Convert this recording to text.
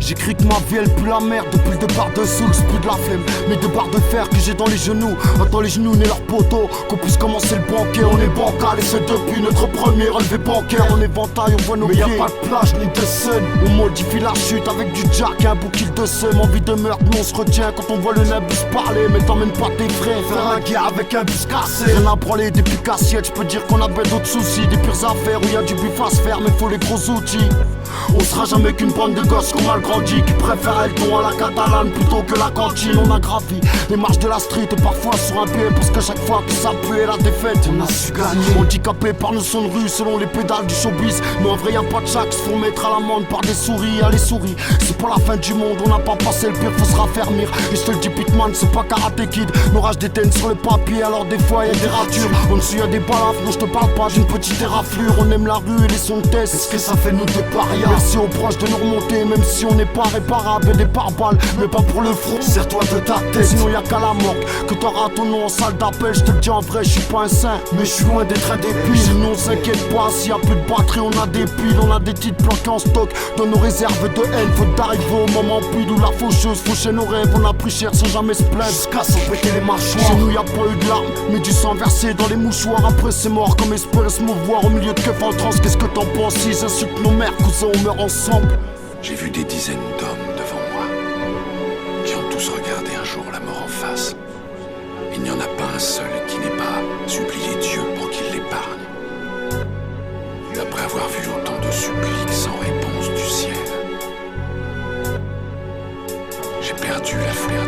J'ai cru que ma vie elle pue la merde depuis le départ de Soul, plus de la flemme. Mes deux barres de fer que j'ai dans les genoux, attends les genoux nés leurs poteaux. Qu'on puisse commencer le banquet, on est bancal et c'est depuis notre premier relevé bancaire. On éventaille, on voit nos pieds, mais y'a pas de plage ni de scène. On modifie la chute avec du jack et un bouquet de seum. Envie de meurtre, mais on se retient quand on voit le nabus parler. Mais t'emmènes pas tes frères, faire un guerre avec un bus cassé. Rien à branler des piques assiettes, j'peux dire qu'on avait d'autres soucis. Des pires affaires où y'a du buff à se faire, mais faut les gros outils. On sera jamais qu'une bande de gosses qu'on mal grandi, qui préfèrent le ton à la catalane plutôt que la cantine. On a gravi les marches de la street et parfois sur un pied, parce que chaque fois que ça puait la défaite, on a su gagner. Handicapés par nos sons de rue selon les pédales du showbiz. Mais en vrai y'a pas de chaque, se font mettre à l'amende par des souris. Allez souris, c'est pas la fin du monde, on n'a pas passé le pire, faut se raffermir. Et je te le dis Pitman, c'est pas Karate Kid. L'orage déteint sur le papier, alors des fois y'a des ratures. En dessous y'a des balafres, non je te parle pas d'une petite éraflure. On aime la rue et les sons de test, est-ce que ça fait nous des parias? Merci aux proches de nous remonter, même si on n'est pas réparable. Des pare-balles, mais pas pour le front. Serre-toi de ta tête, sinon y'a qu'à la morgue que t'auras ton nom en salle d'appel. Je te le dis en vrai, je suis pas un saint, mais je suis loin d'être un débile. Sinon on s'inquiète pas, s'il y a plus de batterie, on a des piles. On a des titres planqués en stock dans nos réserves de haine. Faut d'arriver au moment pile où la faucheuse fauchait nos rêves. On a pris cher sans jamais se plaindre, jusqu'à s'en péter les mâchoires. Chez nous y'a pas eu de larmes, mais du sang versé dans les mouchoirs. Après c'est mort, comme espérer se mouvoir au milieu de keufs en transe. Qu'est-ce que t'en penses? Ils insultent nos mères, cousins, on meurt ensemble. J'ai vu des dizaines d'hommes devant moi qui ont tous regardé un jour la mort en face. Il n'y en a pas un seul qui n'ait pas supplié Dieu pour qu'il l'épargne. Après avoir vu autant de suppliques sans réponse du ciel, j'ai perdu la foi.